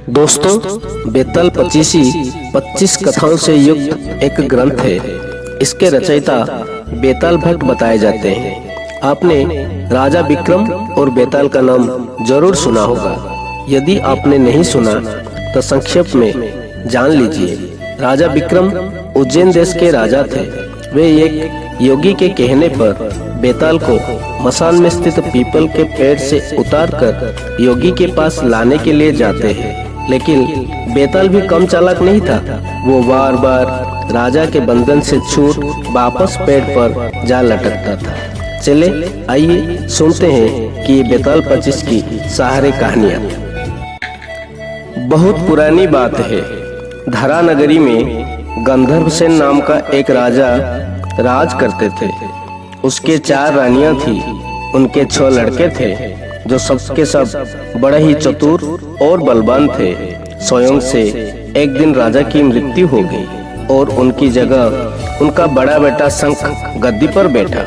दोस्तों, बेताल पचीसी 25 कथाओं से युक्त एक ग्रंथ है। इसके रचयिता बेताल भट्ट बताए जाते हैं। आपने राजा विक्रम और बेताल का नाम जरूर सुना होगा। यदि आपने नहीं सुना तो संक्षेप में जान लीजिए। राजा विक्रम उज्जैन देश के राजा थे। वे एक योगी के कहने पर बेताल को मसान में स्थित पीपल के पेड़ से उतारकर योगी के पास लाने के लिए जाते हैं। लेकिन बेताल भी कम चालाक नहीं था। वो बार बार राजा के बंधन से छूट वापस पेड़ पर जा लटकता था। चले आइए सुनते हैं कि बेताल 25 की सहारे कहानियां। बहुत पुरानी बात है। धरा नगरी में गंधर्वसेन नाम का एक राजा राज करते थे। उसके 4 रानियां थी। उनके 6 लड़के थे जो सबके सब बड़े ही चतुर और बलवान थे। स्वयं से एक दिन राजा की मृत्यु हो गई और उनकी जगह उनका बड़ा बेटा शंख गद्दी पर बैठा।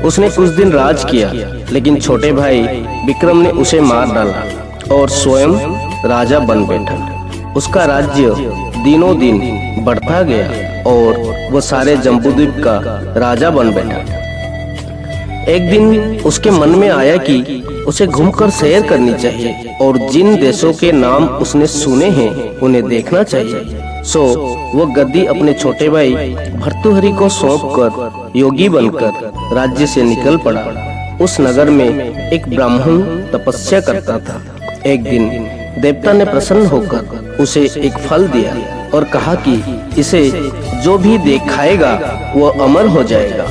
उसने कुछ दिन राज किया, लेकिन छोटे भाई विक्रम ने उसे मार डाला और स्वयं राजा बन बैठा। उसका राज्य दिनों दिन बढ़ता गया और वो सारे जम्बूद्वीप का राजा बन बैठा। एक दिन उसके मन में आया कि उसे घूमकर सैर करनी चाहिए और जिन देशों के नाम उसने सुने हैं उन्हें देखना चाहिए। सो वो गद्दी अपने छोटे भाई भर्तृहरि को सौंपकर योगी बनकर राज्य से निकल पड़ा। उस नगर में एक ब्राह्मण तपस्या करता था। एक दिन देवता ने प्रसन्न होकर उसे एक फल दिया और कहा कि इसे जो भी देख खाएगा वो अमर हो जाएगा।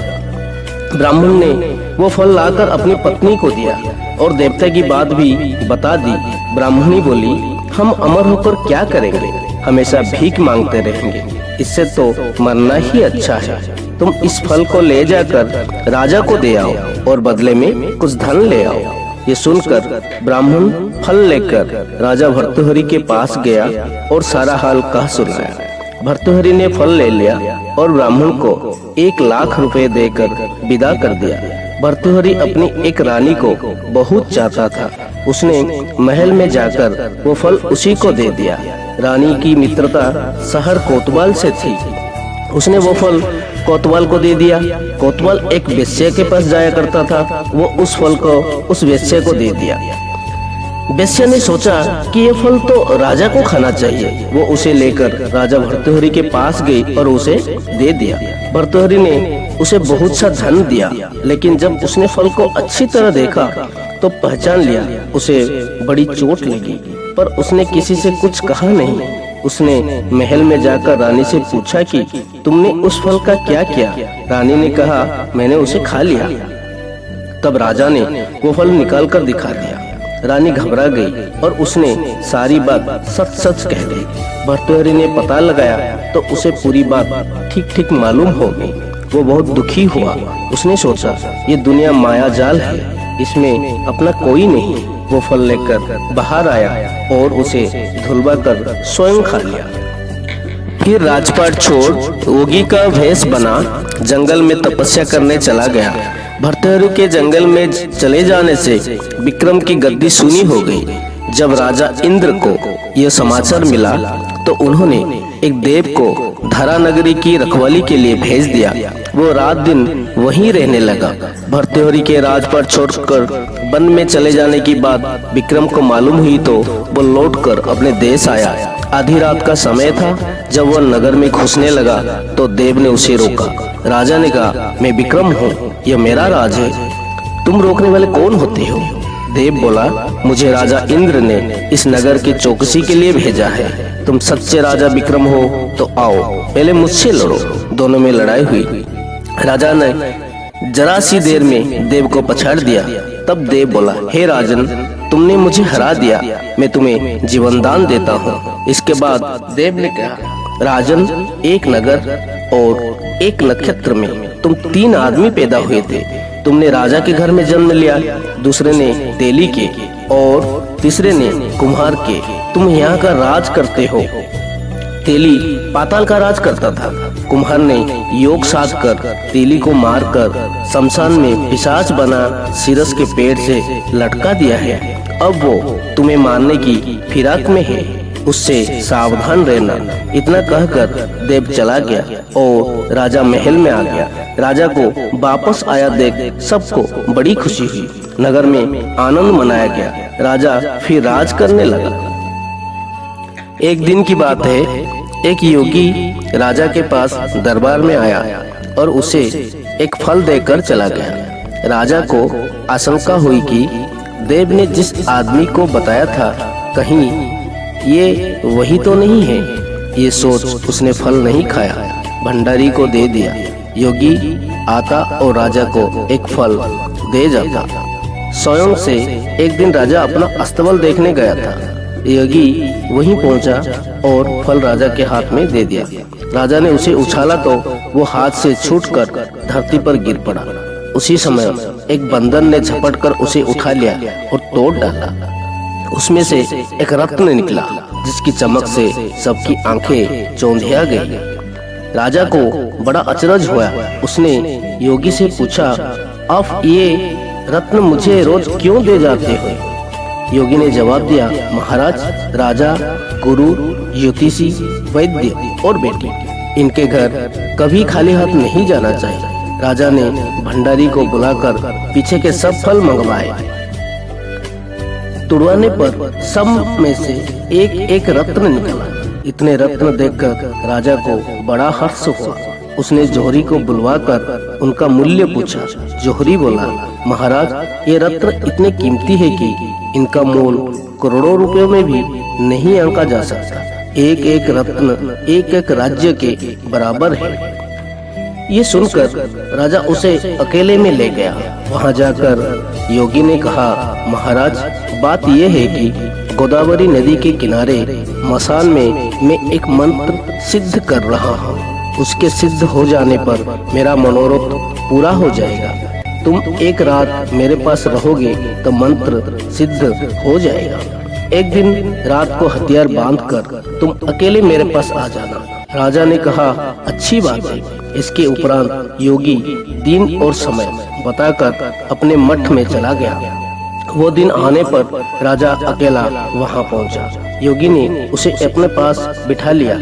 ब्राह्मण ने वो फल लाकर अपनी पत्नी को दिया और देवता की बात भी बता दी। ब्राह्मणी बोली, हम अमर होकर क्या करेंगे? हमेशा भीख मांगते रहेंगे। इससे तो मरना ही अच्छा है। तुम इस फल को ले जाकर राजा को दे आओ और बदले में कुछ धन ले आओ। ये सुनकर ब्राह्मण फल लेकर राजा भर्तृहरि के पास गया और सारा हाल कह सुनाया। भर्तृहरि ने फल ले लिया और ब्राह्मण को 1 लाख रुपए देकर विदा कर दिया। भर्तृहरि अपनी एक रानी को बहुत चाहता था। उसने महल में जाकर वो फल उसी को दे दिया। रानी की मित्रता शहर कोतवाल से थी। उसने वो फल कोतवाल को दे दिया। कोतवाल एक वेश्या के पास जाया करता था। वो उस फल को उस वेश्या को दे दिया। वेश्या ने सोचा कि ये फल तो राजा को खाना चाहिए। वो उसे लेकर राजा भर्तृहरि के पास गई और उसे दे दिया। भर्तृहरि ने उसे बहुत सा धन दिया, लेकिन जब उसने फल को अच्छी तरह देखा तो पहचान लिया। उसे बड़ी चोट लगी, पर उसने किसी से कुछ कहा नहीं। उसने महल में जाकर रानी से पूछा कि तुमने उस फल का क्या किया? रानी ने कहा, मैंने उसे खा लिया। तब राजा ने वो फल निकाल कर दिखा दिया। रानी घबरा गई और उसने सारी बात सच सच कह दी। भर्तृहरि ने पता लगाया तो उसे पूरी बात ठीक ठीक मालूम हो गई। वो बहुत दुखी हुआ। उसने सोचा, ये दुनिया माया जाल है, इसमें अपना कोई नहीं। वो फल लेकर बाहर आया और उसे धुलवा कर स्वयं खा लिया। फिर राजपाट छोड़ योगी का भेष बना जंगल में तपस्या करने चला गया। भर्तृहरि के जंगल में चले जाने से विक्रम की गद्दी सुनी हो गई। जब राजा इंद्र को यह समाचार मिला तो उन्होंने एक देव को धरा नगरी की रखवाली के लिए भेज दिया। वो रात दिन वहीं रहने लगा। भर्तृहरि के राजपाट छोड़कर वन में चले जाने की बात विक्रम को मालूम हुई तो वो लौटकर अपने देश आया। आधी रात का समय था। जब वह नगर में घुसने लगा तो देव ने उसे रोका। राजा ने कहा, मैं विक्रम हूँ, यह मेरा राज है। तुम रोकने वाले कौन होते हो? देव बोला, मुझे राजा इंद्र ने इस नगर की चौकसी के लिए भेजा है। तुम सच्चे राजा विक्रम हो तो आओ, पहले मुझसे लड़ो। दोनों में लड़ाई हुई। राजा ने जरा सी देर में देव को पछाड़ दिया। तब देव बोला, हे राजन, तुमने मुझे हरा दिया, मैं तुम्हें जीवन दान देता हूँ। इसके बाद देव ने कहा, राजन, एक नगर और एक नक्षत्र में तुम 3 आदमी पैदा हुए थे। तुमने राजा के घर में जन्म लिया, दूसरे ने तेली के और तीसरे ने कुम्हार के। तुम यहाँ का राज करते हो। तेली पाताल का राज करता था। कुम्हार ने योग साध कर तेली को मारकर शमशान में पिशाच बना सिरस के पेड़ से लटका दिया है। अब वो तुम्हें मारने की फिराक में है। उससे सावधान रहना। इतना कहकर देव चला गया और राजा महल में आ गया। राजा को वापस आया देख सबको बड़ी खुशी हुई। नगर में आनंद मनाया गया। राजा फिर राज करने लगा। एक दिन की बात है, एक योगी राजा के पास दरबार में आया और उसे एक फल देकर चला गया। राजा को आशंका हुई कि देव ने जिस आदमी को बताया था कहीं ये वही तो नहीं है। ये सोच उसने फल नहीं खाया, भंडारी को दे दिया। योगी आता और राजा को एक फल दे जाता। स्वयं से एक दिन राजा अपना अस्तबल देखने गया था। योगी वहीं पहुंचा और फल राजा के हाथ में दे दिया। राजा ने उसे उछाला तो वो हाथ से छूटकर धरती पर गिर पड़ा। उसी समय एक बंदर ने झपटकर उसे उठा लिया और तोड़ डाला। उसमें से एक रत्न निकला जिसकी चमक से सबकी आंखें चौंधिया गई। राजा को बड़ा अचरज हुआ। उसने योगी से पूछा, आप ये रत्न मुझे रोज क्यों दे जाते हो? योगी ने जवाब दिया, महाराज, राजा, गुरु, ज्योतिषी, वैद्य और बेटी, इनके घर कभी खाली हाथ नहीं जाना चाहिए। राजा ने भंडारी को बुलाकर पीछे के सब फल मंगवाए। तुड़वाने पर सब में से एक एक रत्न निकला। इतने रत्न देखकर राजा को बड़ा हर्ष हुआ। उसने जोहरी को बुलवाकर उनका मूल्य पूछा। जोहरी बोला, महाराज, ये रत्न इतने कीमती है कि इनका मोल करोड़ों रुपयों में भी नहीं आंका जा सकता। एक एक रत्न एक एक राज्य के बराबर है। ये सुनकर राजा उसे अकेले में ले गया। वहां जाकर योगी ने कहा, महाराज, बात यह है कि गोदावरी नदी के किनारे मसान में मैं एक मंत्र सिद्ध कर रहा हूँ। उसके सिद्ध हो जाने पर मेरा मनोरथ पूरा हो जाएगा। तुम एक रात मेरे पास रहोगे तो मंत्र सिद्ध हो जाएगा। एक दिन रात को हथियार बांधकर तुम अकेले मेरे पास आ जाना। राजा ने कहा, अच्छी बात है। इसके उपरांत योगी दिन और समय बताकर अपने मठ में चला गया। वो दिन आने पर राजा अकेला वहां पहुंचा। योगी ने उसे अपने पास बिठा लिया।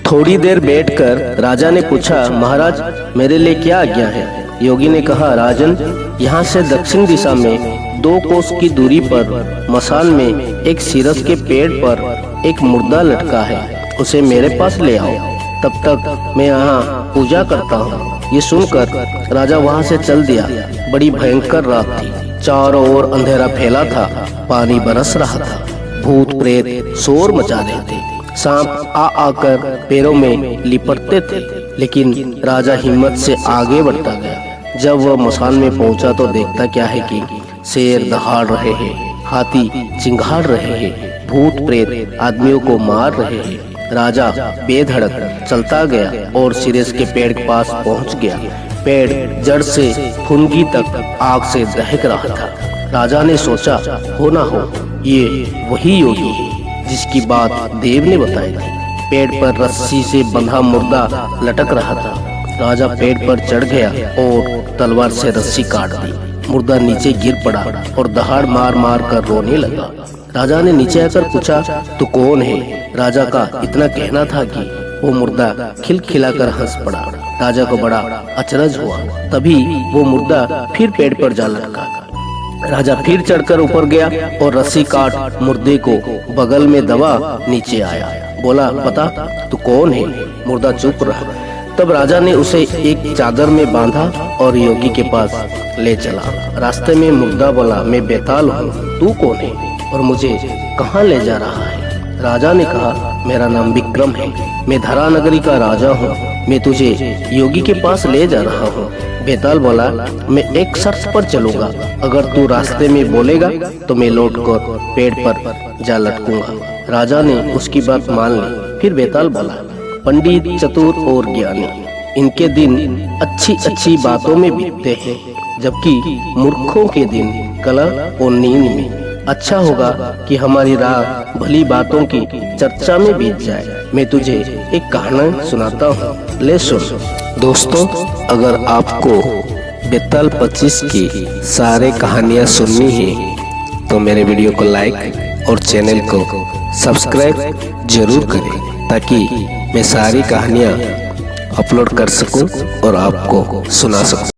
थोड़ी देर बैठकर राजा ने पूछा, महाराज, मेरे लिए क्या आज्ञा है? योगी ने कहा, राजन, यहाँ से दक्षिण दिशा में 2 कोस की दूरी पर मसान में एक सीरस के पेड़ पर एक मुर्दा लटका है। उसे मेरे पास ले आओ। तब तक मैं यहाँ पूजा करता हूँ। ये सुनकर राजा वहाँ से चल दिया। बड़ी भयंकर रात थी। चारों ओर अंधेरा फैला था। पानी बरस रहा था। भूत प्रेत शोर मचा रहे थे। सांप आ आकर पैरों में लिपटते थे। लेकिन राजा हिम्मत से आगे बढ़ता गया। जब वह मसान में पहुंचा तो देखता क्या है कि शेर दहाड़ रहे हैं, हाथी चिंगाड़ रहे हैं, भूत प्रेत आदमियों को मार रहे हैं। राजा बेधड़क चलता गया और सिरस के पेड़ के पास पहुंच गया। पेड़ जड़ से फुनगी तक आग से दहक रहा था। राजा ने सोचा, हो ना हो ये वही योगी है जिसकी बात देव ने बताई थी। पेड़ पर रस्सी से बंधा मुर्दा लटक रहा था। राजा पेड़ पर चढ़ गया और तलवार से रस्सी काट दी। मुर्दा नीचे गिर पड़ा और दहाड़ मार मार कर रोने लगा। राजा ने नीचे आकर पूछा, तू कौन है? राजा का इतना कहना था कि वो मुर्दा खिलखिलाकर हंस पड़ा। राजा को बड़ा अचरज हुआ। तभी वो मुर्दा फिर पेड़ पर जा लटका। राजा फिर चढ़कर ऊपर गया और रस्सी काट मुर्दे को बगल में दबा नीचे आया। बोला, बता तू कौन है? मुर्दा चुप रहा। तब राजा ने उसे एक चादर में बांधा और योगी के पास ले चला। रास्ते में मुर्दा बोला, मैं बेताल हूँ, तू कौन है और मुझे कहाँ ले जा रहा है? राजा ने कहा, मेरा नाम विक्रम है, मैं धरा नगरी का राजा हूँ, मैं तुझे योगी के पास ले जा रहा हूँ। बेताल बोला, मैं एक शर्त पर चलूंगा, अगर तू रास्ते में बोलेगा तो मैं लौटकर पेड़ पर जा लटकूंगा। राजा ने उसकी बात मान ली। फिर बेताल बोला, पंडित, चतुर और ज्ञानी, इनके दिन अच्छी अच्छी बातों में बीतते हैं, जबकि मूर्खों के दिन कला और नींद में। अच्छा होगा कि हमारी राह भली बातों की चर्चा में बीत जाए। मैं तुझे एक कहानी सुनाता हूँ, ले सुन। दोस्तों, अगर आपको बेताल 25 की सारे कहानियाँ सुननी है तो मेरे वीडियो को लाइक और चैनल को सब्सक्राइब जरूर करें ताकि मैं सारी कहानियाँ अपलोड कर सकूं और आपको सुना सकूं।